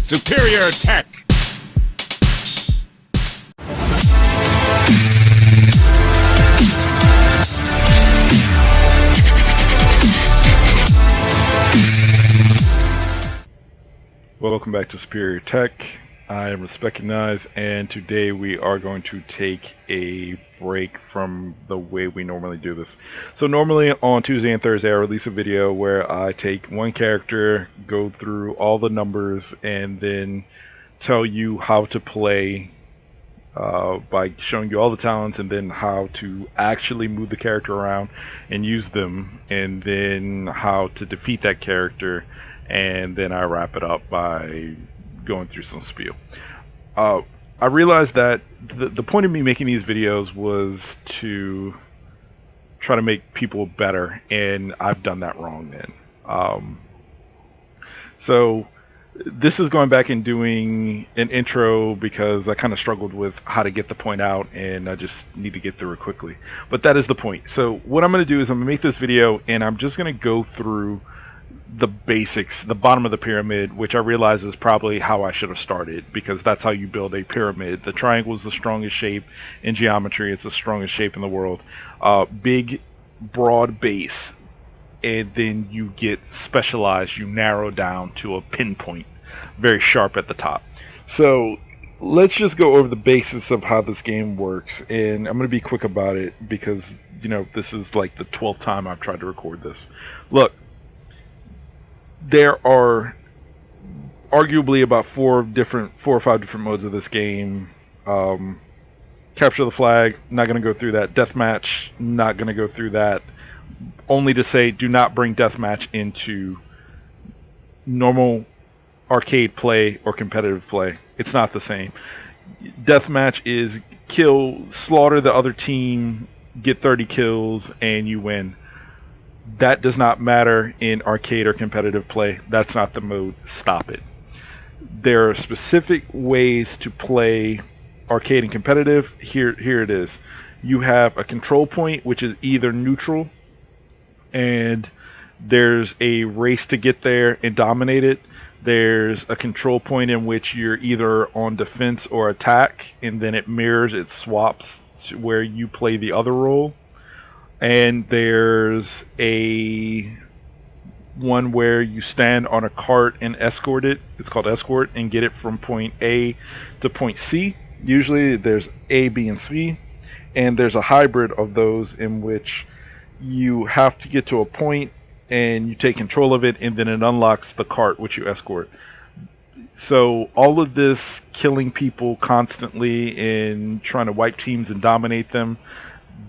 Superior tech! Welcome back to Superior Tech. I am Respecugnize, and today we are going to take a break from the way we normally do this. So normally on Tuesday and Thursday I release a video where I take one character, go through all the numbers, and then tell you how to play by showing you all the talents and then how to actually move the character around and use them, and then how to defeat that character, and then I wrap it up by going through some spiel. I realized that the point of me making these videos was to try to make people better, and I've done that wrong then. So this is going back and doing an intro because I kind of struggled with how to get the point out, and I just need to get through it quickly. But that is the point. So what I'm going to do is I'm going to make this video, and I'm just going to go through the basics, the bottom of the pyramid, which I realize is probably how I should have started, because that's how you build a pyramid. The triangle is the strongest shape in geometry. It's the strongest shape in the world. Big, broad base, and then you get specialized. You narrow down to a pinpoint, very sharp at the top. So let's just go over the basics of how this game works, and I'm going to be quick about it because, you know, this is like the 12th time I've tried to record this. Look, there are arguably about four or five different modes of this game. Capture the flag, not going to go through that. Deathmatch, not going to go through that. Only to say, do not bring deathmatch into normal arcade play or competitive play. It's not the same. Deathmatch is kill, slaughter the other team, get 30 kills, and you win. That does not matter in arcade or competitive play. That's not the mode. Stop it. There are specific ways to play arcade and competitive. Here it is. You have a control point, which is either neutral, and there's a race to get there and dominate it. There's a control point in which you're either on defense or attack, and then it mirrors, it swaps to where you play the other role. And there's a one where you stand on a cart and escort it. It's called escort, and get it from point A to point C. Usually there's A, B, and C. And there's a hybrid of those in which you have to get to a point and you take control of it, and then it unlocks the cart which you escort. So all of this killing people constantly and trying to wipe teams and dominate them,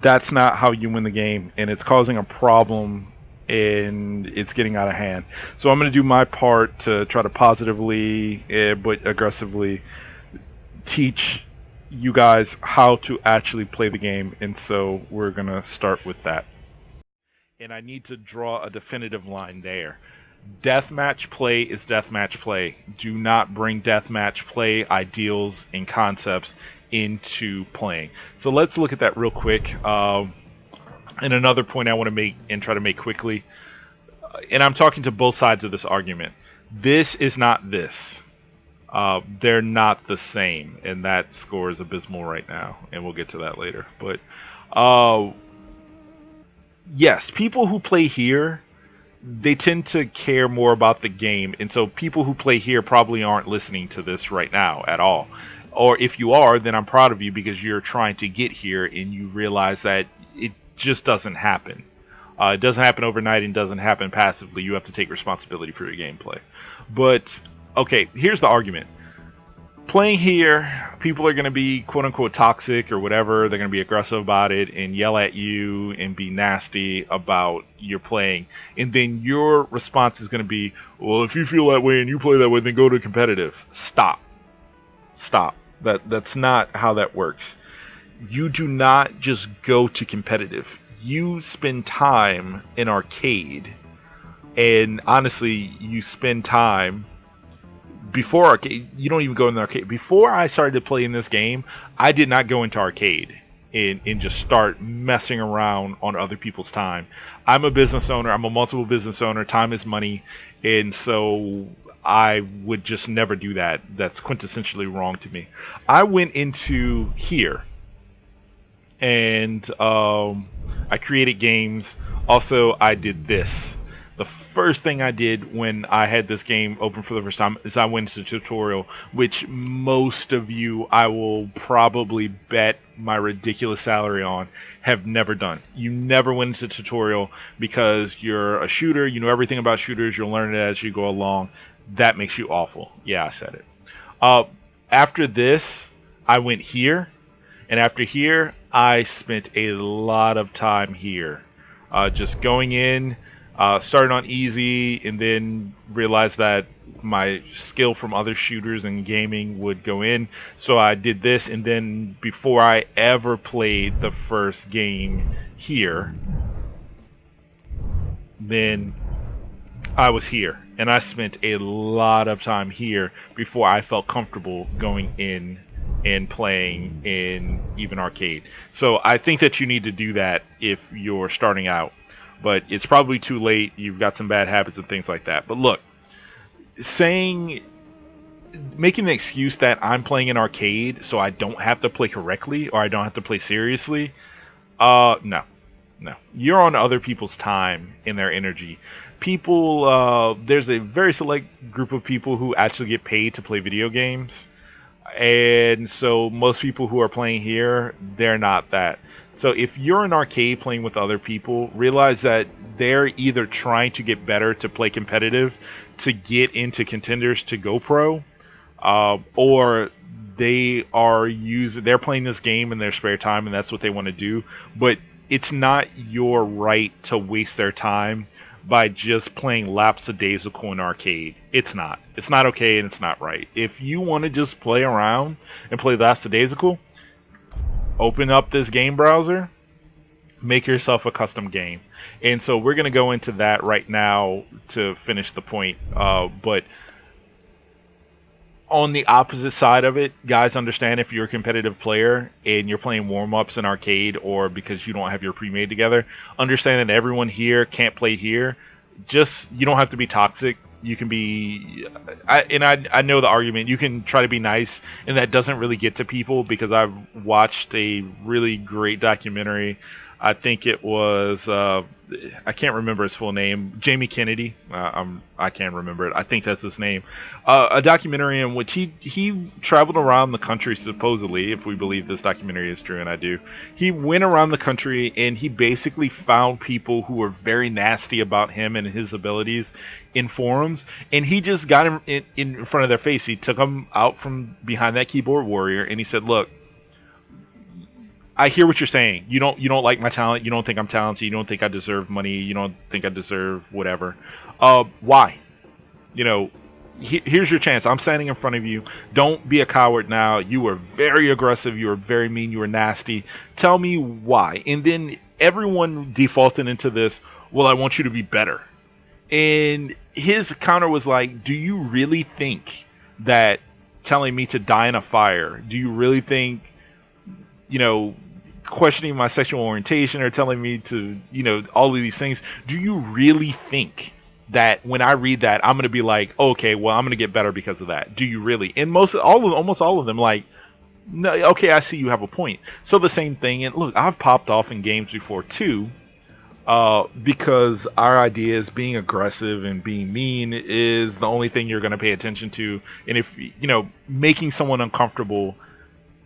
that's not how you win the game, and it's causing a problem, and it's getting out of hand. So I'm going to do my part to try to positively but aggressively teach you guys how to actually play the game, and so we're going to start with that. And I need to draw a definitive line there. Deathmatch play is deathmatch play. Do not bring deathmatch play ideals and concepts into playing. So let's look at that real quick. And another point I want to make and try to make quickly, and I'm talking to both sides of this argument. This is not this. They're not the same, and that score is abysmal right now, and we'll get to that later. But yes, people who play here, they tend to care more about the game, and so people who play here probably aren't listening to this right now at all. Or if you are, then I'm proud of you, because you're trying to get here and you realize that it just doesn't happen. It doesn't happen overnight and doesn't happen passively. You have to take responsibility for your gameplay. But, okay, here's the argument. Playing here, people are going to be quote-unquote toxic or whatever. They're going to be aggressive about it and yell at you and be nasty about your playing. And then your response is going to be, well, if you feel that way and you play that way, then go to competitive. Stop. That's not how that works. You do not just go to competitive. You spend time in arcade, and honestly, you spend time before arcade. You don't even go in the arcade. Before I started to play in this game, I did not go into arcade and just start messing around on other people's time. I'm a business owner. I'm a multiple business owner. Time is money, and so I would just never do that. That's quintessentially wrong to me. I went into here and I created games. Also, I did this. The first thing I did when I had this game open for the first time is I went into tutorial, which most of you, I will probably bet my ridiculous salary on, have never done. You never went into tutorial because you're a shooter, you know everything about shooters, you'll learn it as you go along. That makes you awful. Yeah, I said it. After this, I went here, and after here, I spent a lot of time here. Just going in, started on easy, and then realized that my skill from other shooters and gaming would go in. So I did this, and then before I ever played the first game here, then I was here. And I spent a lot of time here before I felt comfortable going in and playing in even arcade. So I think that you need to do that if you're starting out. But it's probably too late. You've got some bad habits and things like that. But look, making the excuse that I'm playing in arcade so I don't have to play correctly or I don't have to play seriously, no. You're on other people's time and their energy. People, there's a very select group of people who actually get paid to play video games. And so most people who are playing here, they're not that. So if you're in arcade playing with other people, realize that they're either trying to get better to play competitive, to get into contenders to go pro, or they're playing this game in their spare time and that's what they want to do. But it's not your right to waste their time by just playing lackadaisical in arcade. It's not. It's not okay and it's not right. If you want to just play around and play lackadaisical, open up this game browser, make yourself a custom game. And so we're going to go into that right now to finish the point. But on the opposite side of it, guys, understand if you're a competitive player and you're playing warm-ups in arcade or because you don't have your pre-made together, understand that everyone here can't play here. You don't have to be toxic. You can be, I know the argument, you can try to be nice, and that doesn't really get to people because I've watched a really great documentary. I think it was, I can't remember his full name, Jamie Kennedy. I can't remember it. I think that's his name. A documentary in which he traveled around the country, supposedly, if we believe this documentary is true, and I do. He went around the country and he basically found people who were very nasty about him and his abilities in forums, and he just got him in front of their face. He took them out from behind that keyboard warrior and he said, "Look, I hear what you're saying. You don't like my talent. You don't think I'm talented. You don't think I deserve money. You don't think I deserve whatever. Why? Here's your chance. I'm standing in front of you. Don't be a coward now. You were very aggressive. You were very mean. You were nasty. Tell me why." And then everyone defaulted into this, "Well, I want you to be better." And his counter was like, "Do you really think that telling me to die in a fire, do you really think, questioning my sexual orientation or telling me to, all of these things, do you really think that when I read that, I'm going to be like, okay, well, I'm going to get better because of that? Do you really?" And almost all of them, like, "No, okay, I see you have a point." So the same thing, and look, I've popped off in games before too, because our idea is being aggressive and being mean is the only thing you're going to pay attention to. And if, making someone uncomfortable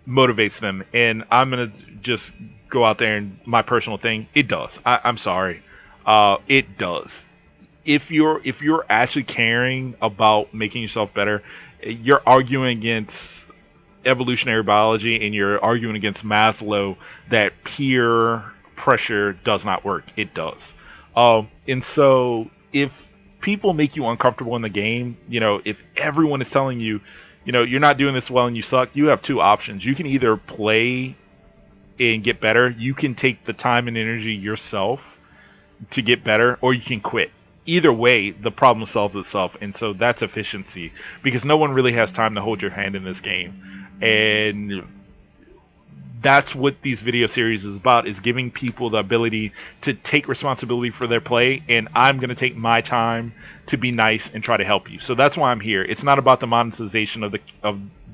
motivates them, and I'm gonna just go out there and my personal thing, it does. I'm sorry, it does. If you're actually caring about making yourself better, you're arguing against evolutionary biology and you're arguing against Maslow that peer pressure does not work. It does. And so if people make you uncomfortable in the game, if everyone is telling you, you're not doing this well and you suck, you have two options. You can either play and get better. You can take the time and energy yourself to get better, or you can quit. Either way, the problem solves itself. And so that's efficiency, because no one really has time to hold your hand in this game. And that's what these video series is about, is giving people the ability to take responsibility for their play, and I'm going to take my time to be nice and try to help you. So that's why I'm here. It's not about the monetization of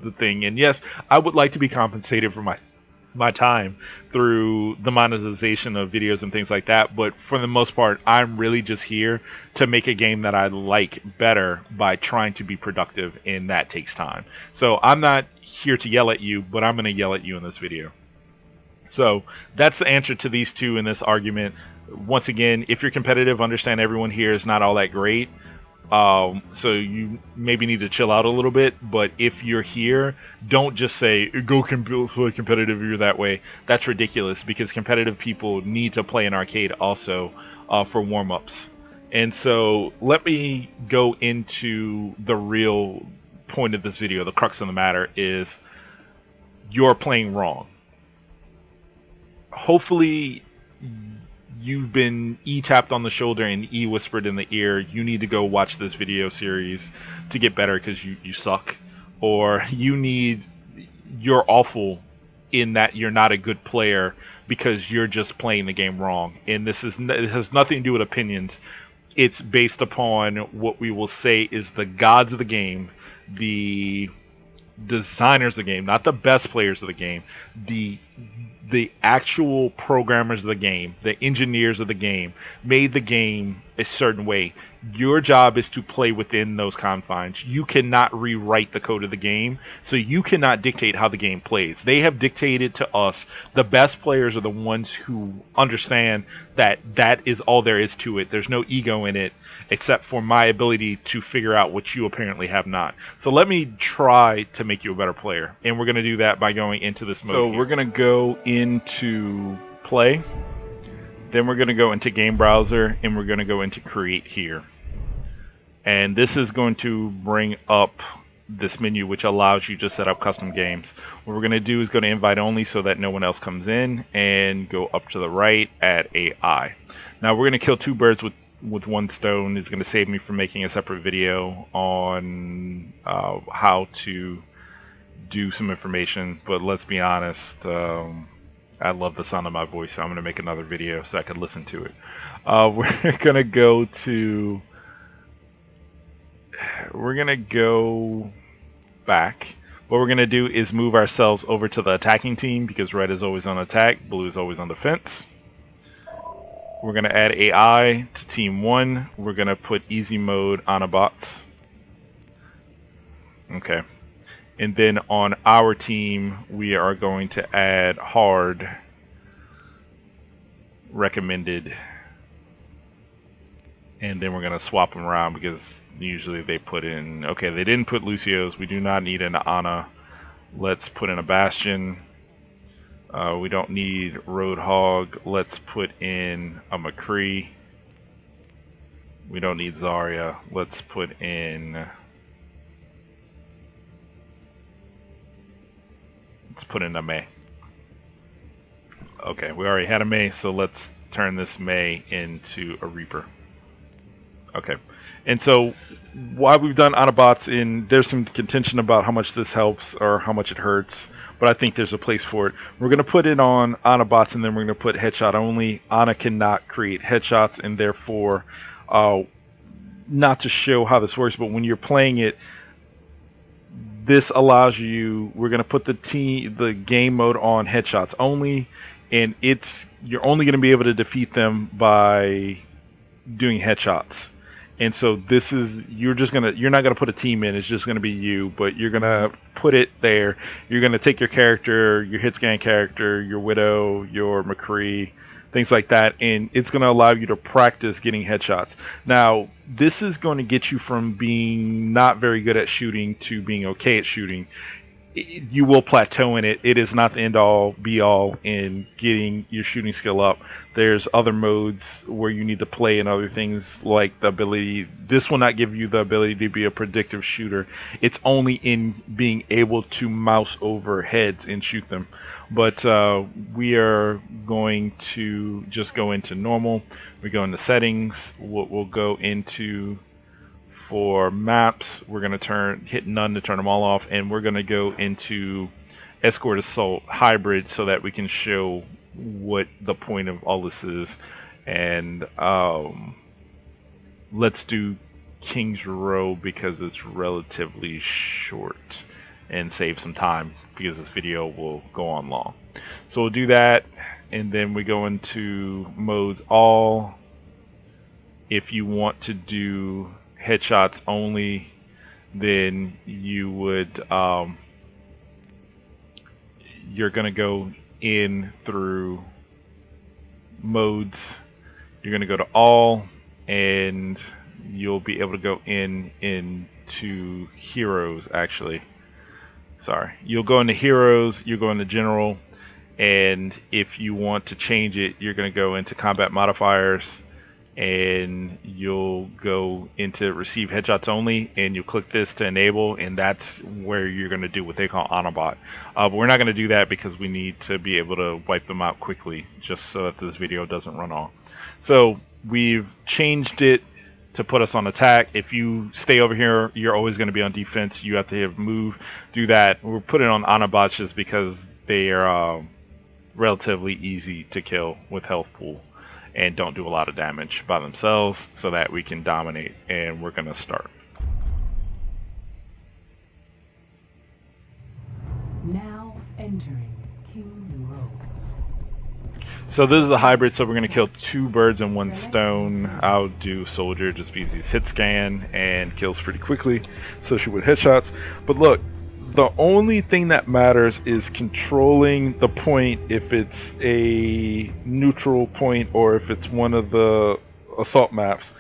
the thing. And yes, I would like to be compensated for my time through the monetization of videos and things like that, but for the most part, I'm really just here to make a game that I like better by trying to be productive, and that takes time. So I'm not here to yell at you, but I'm going to yell at you in this video. So that's the answer to these two in this argument. Once again, if you're competitive, understand everyone here is not all that great. So you maybe need to chill out a little bit, but if you're here, don't just say go play competitive if you're that way. That's ridiculous, because competitive people need to play an arcade also for warm-ups. And so let me go into the real point of this video. The crux of the matter is you're playing wrong. Hopefully you've been E-tapped on the shoulder and E-whispered in the ear, you need to go watch this video series to get better because you suck. Or you're awful in that you're not a good player because you're just playing the game wrong. And it has nothing to do with opinions. It's based upon what we will say is the gods of the game, the designers of the game, not the best players of the game, the actual programmers of the game, the engineers of the game, made the game a certain way. Your job is to play within those confines. You cannot rewrite the code of the game, so you cannot dictate how the game plays. They have dictated to us. The best players are the ones who understand that that is all there is to it. There's no ego in it, except for my ability to figure out what you apparently have not. So let me try to make you a better player, and we're going to do that by going into this mode. So we're going to go into play. Then we're going to go into game browser, and we're going to go into create here. And this is going to bring up this menu, which allows you to set up custom games. What we're going to do is go to invite only so that no one else comes in, and go up to the right, add AI. Now we're going to kill two birds with one stone. It's going to save me from making a separate video on how to do some information. But let's be honest, I love the sound of my voice, so I'm going to make another video so I can listen to it. We're going to go to... We're going to go back. What we're going to do is move ourselves over to the attacking team, because red is always on attack, blue is always on defense. We're going to add AI to team 1. We're going to put easy mode on bots. Okay. And then on our team, we are going to add hard recommended. And then we're going to swap them around, because usually they put in... Okay, they didn't put Lucio's. We do not need an Ana. Let's put in a Bastion. We don't need Roadhog. Let's put in a McCree. We don't need Zarya. Let's put in... Let's put in a Mei. Okay, we already had a Mei, so let's turn this Mei into a Reaper. Okay, and so while we've done Autobots, there's some contention about how much this helps or how much it hurts, but I think there's a place for it. We're going to put it on Autobots, and then we're going to put headshot only. Ana cannot create headshots, and therefore, not to show how this works, but when you're playing it, this allows you... We're going to put the game mode on headshots only, and you're only going to be able to defeat them by doing headshots. And so this is, you're not gonna put a team in. It's just gonna be you, but you're gonna put it there. You're gonna take your character, your hit scan character, your Widow, your McCree, things like that, and it's gonna allow you to practice getting headshots. Now, this is going to get you from being not very good at shooting to being okay at shooting. You will plateau in it. It is not the end all be all in getting your shooting skill up. There's other modes where you need to play and other things like the ability. This will not give you the ability to be a predictive shooter. It's only in being able to mouse over heads and shoot them. But we are going to just go into normal. We go into settings. We'll go into... For maps, we're going to hit none to turn them all off, and we're going to go into escort assault hybrid so that we can show what the point of all this is. And let's do King's Row because it's relatively short and save some time because this video will go on long. So we'll do that, and then we go into modes all. If you want to do headshots only, then you would you're gonna go in through modes. You're gonna go to all, and you'll be able to go into heroes. Actually, sorry, you'll go into heroes, you'll go into general, and if you want to change it, you're going to go into combat modifiers, and you'll go into receive headshots only, and you'll click this to enable, and that's where you're going to do what they call Autobot. But we're not going to do that because we need to be able to wipe them out quickly, just so that this video doesn't run off. So we've changed it to put us on attack. If you stay over here, you're always going to be on defense. You have to hit move, do that. We're putting on Autobots just because they are relatively easy to kill with health pool and don't do a lot of damage by themselves, so that we can dominate. And we're going to start. Now entering King's Row. So this is a hybrid, so we're going to kill 2 birds in 1 stone. I'll do soldier just because he's hit scan and kills pretty quickly, especially with headshots. But look, the only thing that matters is controlling the point, if it's a neutral point or if it's one of the assault maps.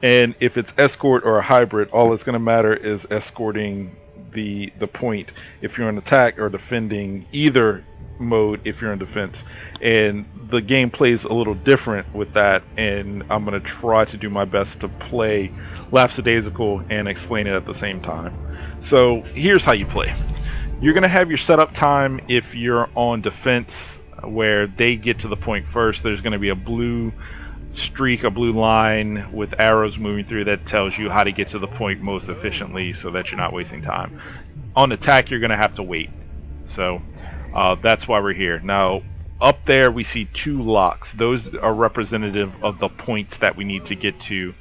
And if it's escort or a hybrid, all it's going to matter is escorting the point if you're in attack, or defending either mode if you're in defense. And the game plays a little different with that, and I'm going to try to do my best to play lapsadaisical and explain it at the same time. So here's how you play. You're going to have your setup time if you're on defense, where they get to the point first. There's going to be a blue streak, a blue line with arrows moving through that tells you how to get to the point most efficiently so that you're not wasting time. On attack, you're going to have to wait. So that's why we're here. Now, up there we see 2 locks. Those are representative of the points that we need to get to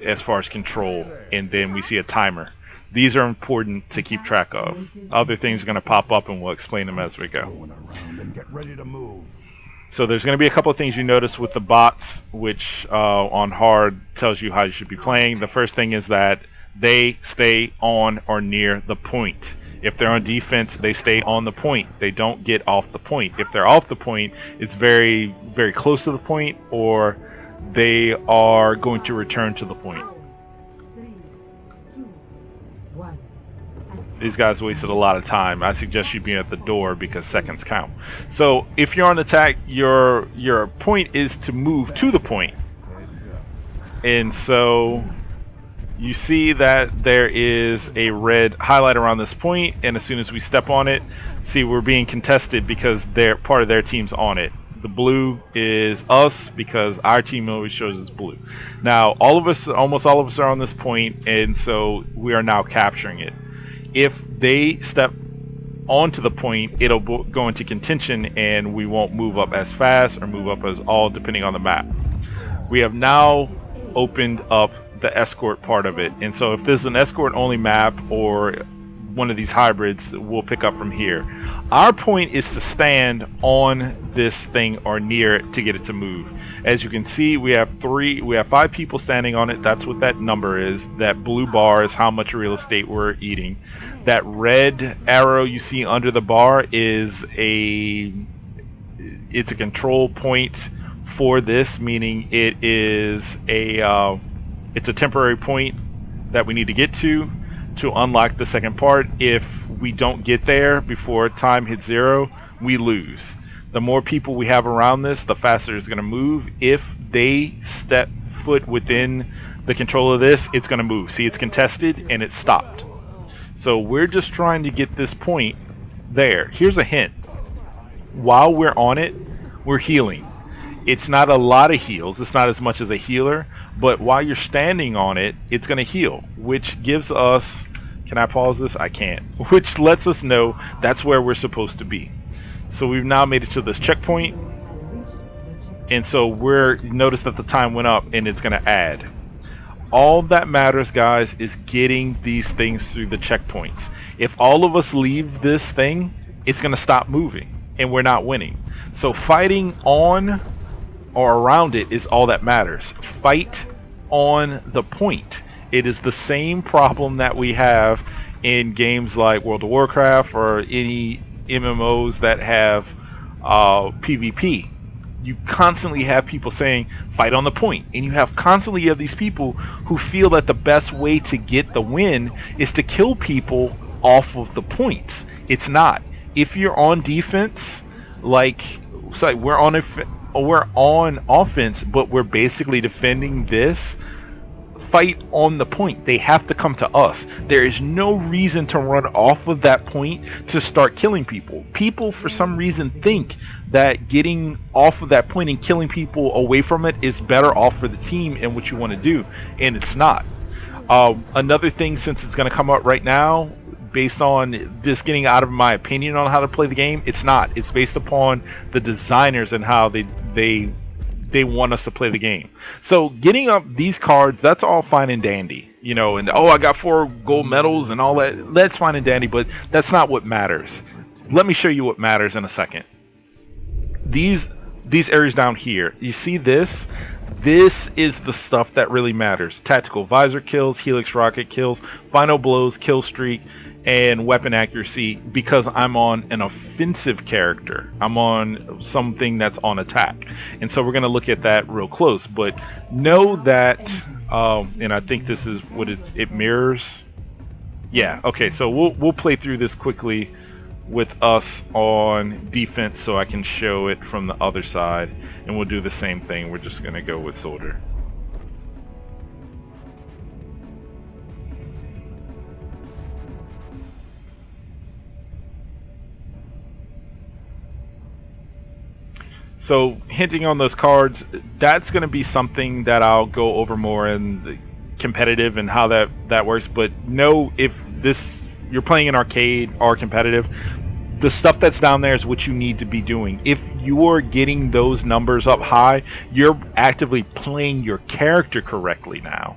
as far as control. And then we see a timer. These are important to keep track of. Other things are going to pop up, and we'll explain them as we go. So there's going to be a couple of things you notice with the bots, which on hard tells you how you should be playing. The first thing is that they stay on or near the point. If they're on defense, they stay on the point. They don't get off the point. If they're off the point, it's very, very close to the point, or they are going to return to the point. 3, 2, 1. These guys wasted a lot of time. I suggest you being at the door because seconds count. So if you're on attack, your point is to move to the point. And so you see that there is a red highlight around this point, and as soon as we step on it, see, we're being contested because part of their team's on it. The blue is us because our team always shows us blue. Now, almost all of us are on this point, and so we are now capturing it. If they step onto the point, it'll go into contention, and we won't move up as fast or move up as all, depending on the map. We have now opened up the escort part of it, and so if this is an escort only map or one of these hybrids, we'll pick up from here. Our point is to stand on this thing or near it to get it to move. As you can see, we have 5 people standing on it. That's what that number is. That blue bar is how much real estate we're eating. That red arrow you see under the bar is it's a control point for this, meaning it's a temporary point that we need to get to unlock the second part. If we don't get there before time hits 0, we lose. The more people we have around this, the faster it's going to move. If they step foot within the control of this, it's going to move. See, it's contested and it's stopped. So we're just trying to get this point there. Here's a hint. While we're on it, we're healing. It's not a lot of heals. It's not as much as a healer, but while you're standing on it, it's going to heal, which gives us Can I pause this? I can't. Which lets us know that's where we're supposed to be. So we've now made it to this checkpoint. And so notice that the time went up and it's going to add. All that matters, guys, is getting these things through the checkpoints. If all of us leave this thing, it's going to stop moving and we're not winning. So fighting on or around it is all that matters. Fight on the point. It is the same problem that we have in games like World of Warcraft or any MMOs that have PvP. You constantly have people saying fight on the point, and you constantly have these people who feel that the best way to get the win is to kill people off of the points. It's not. If you're on defense, we're on offense, but we're basically defending this. Fight on the point. They have to come to us. There is no reason to run off of that point to start killing people. People, for some reason, think that getting off of that point and killing people away from it is better off for the team and what you want to do, and it's not. Another thing, since it's going to come up right now, based on this getting out of my opinion on how to play the game, it's not. It's based upon the designers and how they want us to play the game. So getting up these cards, that's all fine and dandy, you know, and I got 4 gold medals and all that. That's fine and dandy, but that's not what matters. Let me show you what matters in a second. These areas down here, you see this? This is the stuff that really matters. Tactical visor kills, helix rocket kills, final blows, kill streak, and weapon accuracy, because I'm on an offensive character. I'm on something that's on attack. And so we're going to look at that real close. But know that, and I think this is what it mirrors. Yeah, okay, so we'll play through this quickly with us on defense so I can show it from the other side. And we'll do the same thing. We're just going to go with soldier. So hinting on those cards, that's going to be something that I'll go over more in the competitive and how that works. But know, if you're playing an arcade or competitive, the stuff that's down there is what you need to be doing. If you're getting those numbers up high, you're actively playing your character correctly now.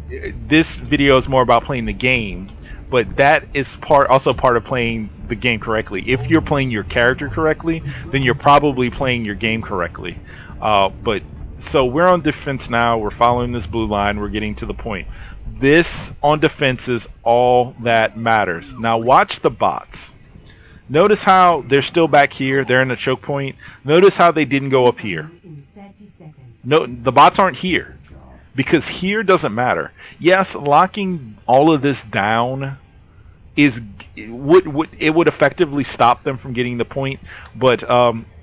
This video is more about playing the game, but that is also part of playing the game correctly. If you're playing your character correctly, then you're probably playing your game correctly. So we're on defense now. We're following this blue line. We're getting to the point. This on defense is all that matters. Now watch the bots. Notice how they're still back here. They're in a choke point. Notice how they didn't go up here. No, the bots aren't here, because here doesn't matter. Yes, locking all of this down would effectively stop them from getting the point, but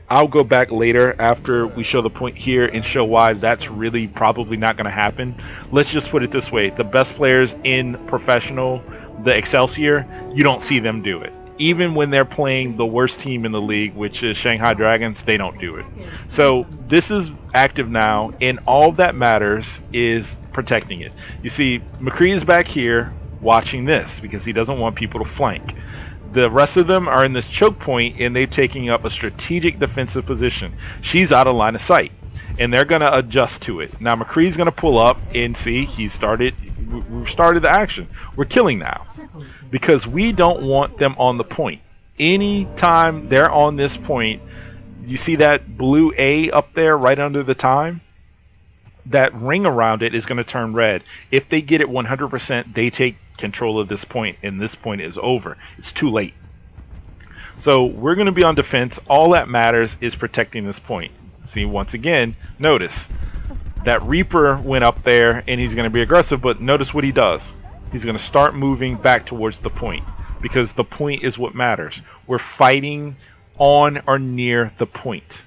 I'll go back later after we show the point here and show why that's really probably not going to happen. Let's just put it this way. The best players in professional, the Excelsior, you don't see them do it. Even when they're playing the worst team in the league, which is Shanghai Dragons, they don't do it. So this is active now, and all that matters is protecting it. You see, McCree is back here watching this because he doesn't want people to flank. The rest of them are in this choke point, and they're taking up a strategic defensive position. She's out of line of sight, and they're going to adjust to it. Now McCree's going to pull up and see we've started the action. We're killing now because we don't want them on the point. Anytime they're on this point, you see that blue A up there right under the time? That ring around it is going to turn red. If they get it 100%, they take control of this point, and this point is over. It's too late. So we're going to be on defense. All that matters is protecting this point. See, once again, notice that Reaper went up there and he's going to be aggressive, but notice what he does. He's going to start moving back towards the point, because the point is what matters. We're fighting on or near the point.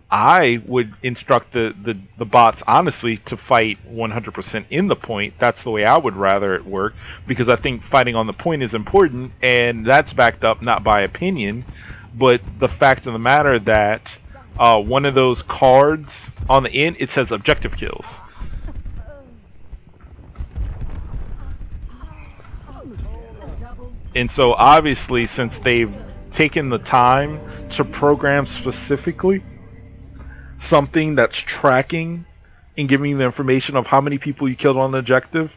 I would instruct the bots, honestly, to fight 100% in the point. That's the way I would rather it work, because I think fighting on the point is important, and that's backed up not by opinion, but the fact of the matter that one of those cards on the end, it says objective kills. And so obviously, since they've taken the time to program specifically something that's tracking and giving the information of how many people you killed on the objective,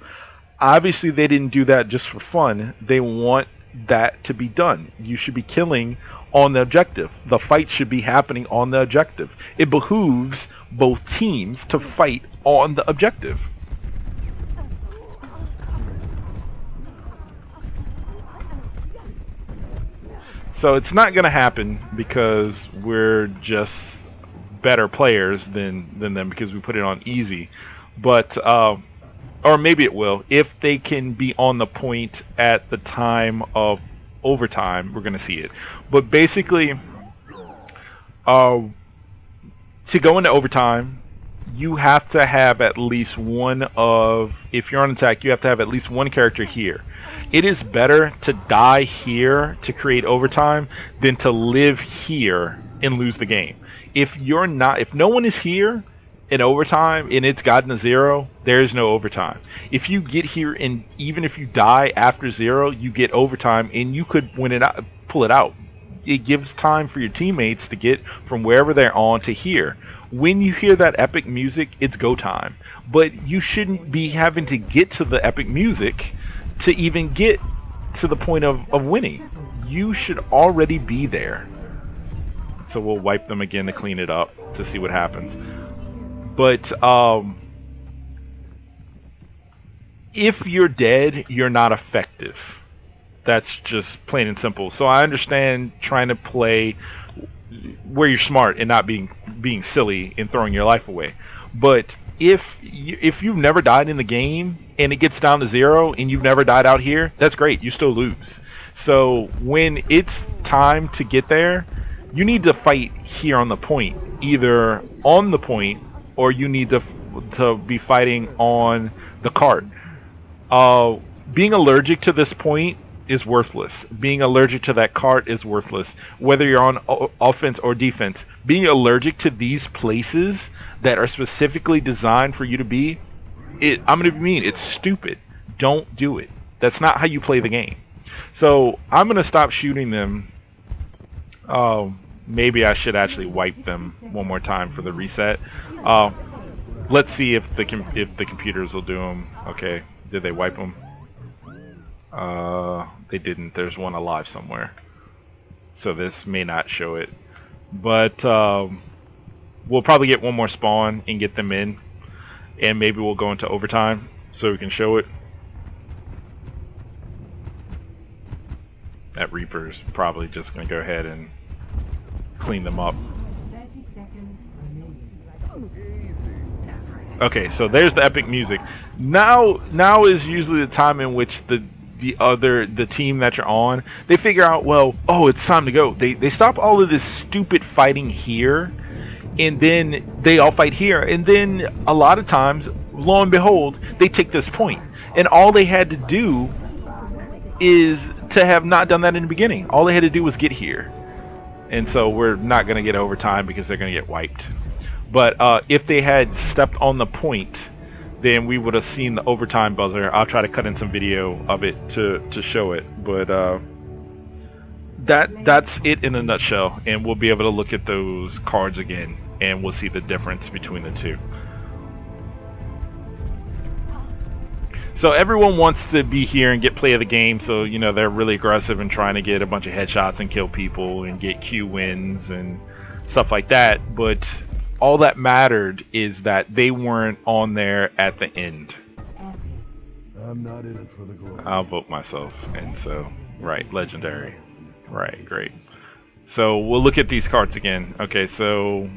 obviously they didn't do that just for fun. They want that to be done. You should be killing on the objective. The fight should be happening on the objective. It behooves both teams to fight on the objective. So it's not going to happen because we're just better players than them because we put it on easy. But or maybe it will if they can be on the point at the time of overtime. We're going to see it. But basically, to go into overtime, you have to have at least one of, if you're on attack, you have to have at least one character here. It is better to die here to create overtime than to live here and lose the game. If no one is here in overtime and it's gotten a 0, there is no overtime. If you get here and even if you die after 0, you get overtime and you could win it out, pull it out. It gives time for your teammates to get from wherever they're on to here. When you hear that epic music, it's go time. But you shouldn't be having to get to the epic music to even get to the point of winning. You should already be there. So we'll wipe them again to clean it up to see what happens. But if you're dead, you're not effective. That's just plain and simple. So I understand trying to play where you're smart and not being silly and throwing your life away. But if you've never died in the game and it gets down to 0 and you've never died out here, that's great. You still lose. So when it's time to get there, you need to fight here on the point, either on the point or you need to be fighting on the cart. Being allergic to this point is worthless. Being allergic to that cart is worthless. Whether you're on offense or defense, being allergic to these places that are specifically designed for you to be, I'm going to be mean, it's stupid. Don't do it. That's not how you play the game. So I'm going to stop shooting them. Maybe I should actually wipe them one more time for the reset. Let's see if the computers will do them. Okay, did they wipe them? They didn't. There's one alive somewhere, so this may not show it. But we'll probably get one more spawn and get them in, and maybe we'll go into overtime so we can show it. That Reaper's probably just gonna go ahead and clean them up. Okay, so there's the epic music. Now is usually the time in which the team that you're on, they figure out, well, oh, it's time to go. They stop all of this stupid fighting here, and then they all fight here, and then a lot of times, lo and behold, they take this point, and all they had to do is to have not done that in the beginning. All they had to do was get here, and so we're not going to get overtime because they're going to get wiped. But if they had stepped on the point, then we would have seen the overtime buzzer. I'll try to cut in some video of it to show it. But that's it in a nutshell. And we'll be able to look at those cards again, and we'll see the difference between the two. So everyone wants to be here and get play of the game. So, you know, they're really aggressive and trying to get a bunch of headshots and kill people and get Q wins and stuff like that. But all that mattered is that they weren't on there at the end. I'm not in it for the glory. I'll vote myself. And so, right, legendary. Right, great. So we'll look at these cards again. Okay, so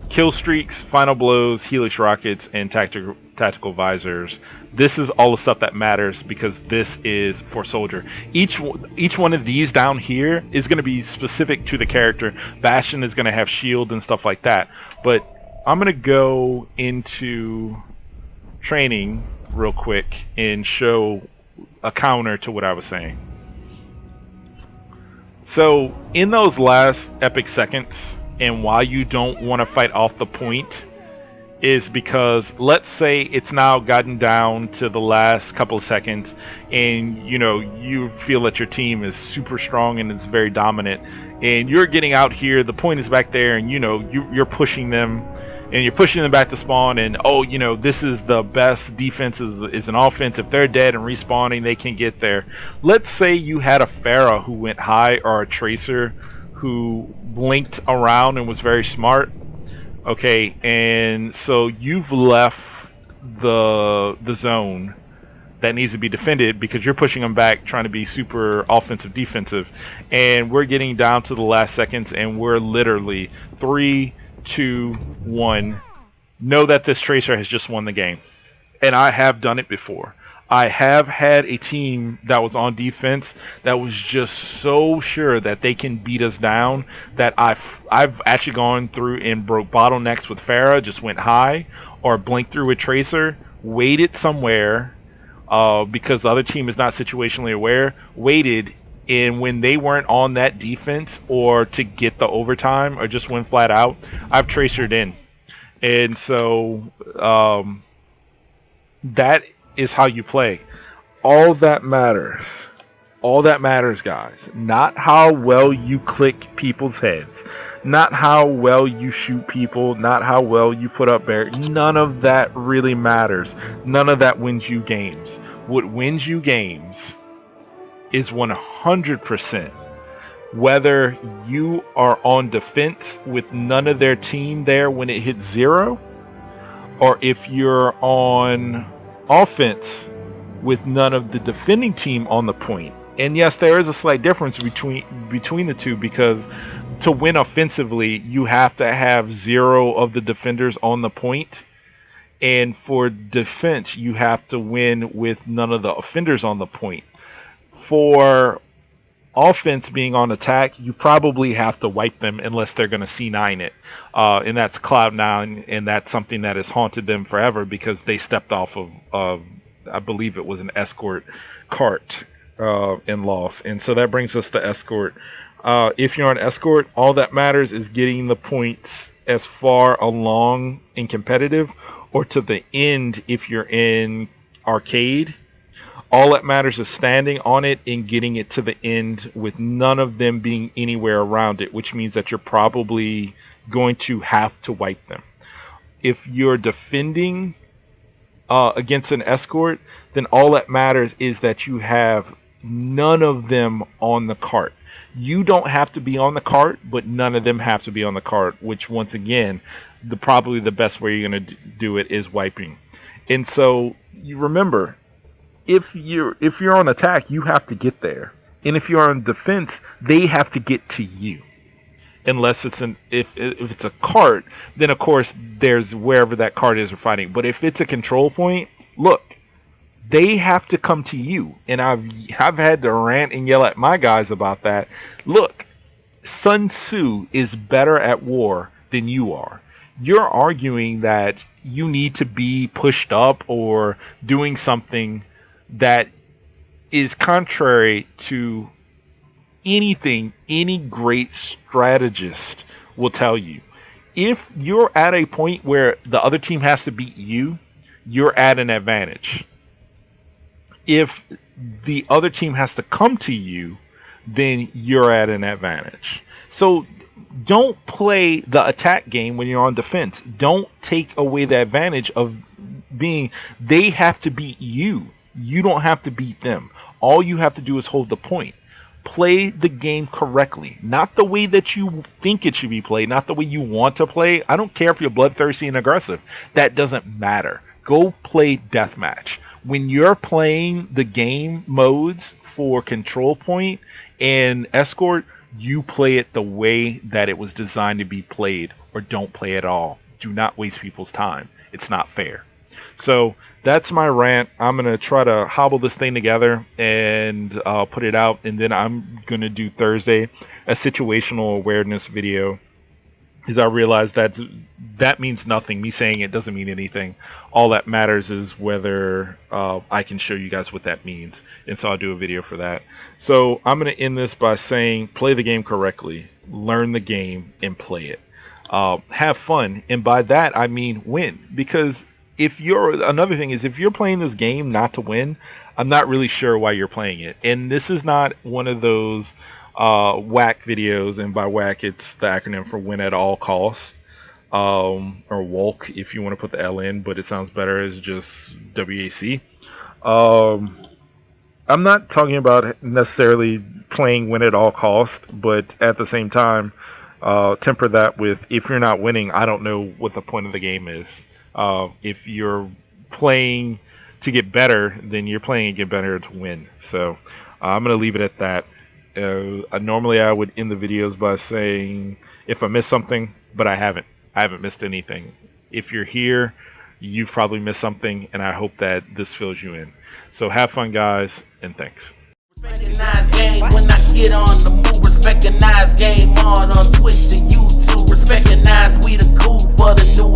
kill streaks, final blows, helix rockets, and tactical visors. This is all the stuff that matters because this is for soldier. Each one of these down here is going to be specific to the character. Bastion is going to have shield and stuff like that. But I'm going to go into training real quick and show a counter to what I was saying. So in those last epic seconds, and while you don't want to fight off the point, is because let's say it's now gotten down to the last couple of seconds, and you feel that your team is super strong and it's very dominant, and you're getting out here, the point is back there, and you're pushing them, and you're pushing them back to spawn, and this is the best defense is an offense. If they're dead and respawning, they can get there. Let's say you had a Pharah who went high, or a Tracer who blinked around and was very smart. Okay, and so you've left the zone that needs to be defended because you're pushing them back, trying to be super offensive, defensive, and we're getting down to the last seconds, and we're literally 3, 2, 1. Know that this Tracer has just won the game, and I have done it before. I have had a team that was on defense that was just so sure that they can beat us down that I've actually gone through and broke bottlenecks with Pharah, just went high, or blinked through with Tracer, waited somewhere because the other team is not situationally aware, waited, and when they weren't on that defense or to get the overtime or just went flat out, I've Tracered in. And so that is how you play. All that matters, guys, not how well you click people's heads, not how well you shoot people, not how well you put up barriers. None of that really matters. None of that wins you games. What wins you games is 100% whether you are on defense with none of their team there when it hits 0, or if you're on offense with none of the defending team on the point. And yes, there is a slight difference between the two, because to win offensively you have to have 0 of the defenders on the point, and for defense you have to win with none of the offenders on the point. For offense being on attack, you probably have to wipe them unless they're going to C9 it, and that's Cloud9, and that's something that has haunted them forever because they stepped off of I believe it was an escort cart and lost. And so that brings us to escort. If you're on escort, all that matters is getting the points as far along in competitive or to the end if you're in arcade. All that matters is standing on it and getting it to the end with none of them being anywhere around it, which means that you're probably going to have to wipe them. If you're defending against an escort, then all that matters is that you have none of them on the cart. You don't have to be on the cart, but none of them have to be on the cart, which once again, probably the best way you're going to do it is wiping. And so you remember, if you're on attack, you have to get there, and if you're on defense, they have to get to you. Unless it's if it's a cart, then of course there's wherever that cart is we're fighting. But if it's a control point, look, they have to come to you. And I've had to rant and yell at my guys about that. Look, Sun Tzu is better at war than you are. You're arguing that you need to be pushed up or doing something that is contrary to anything any great strategist will tell you. If you're at a point where the other team has to beat you, you're at an advantage. If the other team has to come to you, then you're at an advantage. So don't play the attack game when you're on defense. Don't take away the advantage of being, they have to beat you. You don't have to beat them. All you have to do is hold the point. Play the game correctly. Not the way that you think it should be played. Not the way you want to play. I don't care if you're bloodthirsty and aggressive. That doesn't matter. Go play deathmatch. When you're playing the game modes for control point and escort, you play it the way that it was designed to be played, or don't play at all. Do not waste people's time. It's not fair. So that's my rant. I'm going to try to hobble this thing together and put it out. And then I'm going to do Thursday a situational awareness video, because I realize that means nothing. Me saying it doesn't mean anything. All that matters is whether I can show you guys what that means. And so I'll do a video for that. So I'm going to end this by saying play the game correctly. Learn the game and play it. have fun, and by that I mean win. Because if you're playing this game not to win, I'm not really sure why you're playing it. And this is not one of those whack videos, and by whack it's the acronym for win at all costs, or WOLC if you want to put the L in, but it sounds better as just WAC. I'm not talking about necessarily playing win at all costs, but at the same time, temper that with, if you're not winning, I don't know what the point of the game is. If you're playing to get better, then you're playing to get better to win. So I'm going to leave it at that. Normally I would end the videos by saying if I missed something, but I haven't missed anything. If you're here, you've probably missed something, and I hope that this fills you in. So have fun, guys, and thanks. Respecugnize game when I get on the move. Respecugnize game on Twitch and YouTube. Respecugnize, we the cool for the new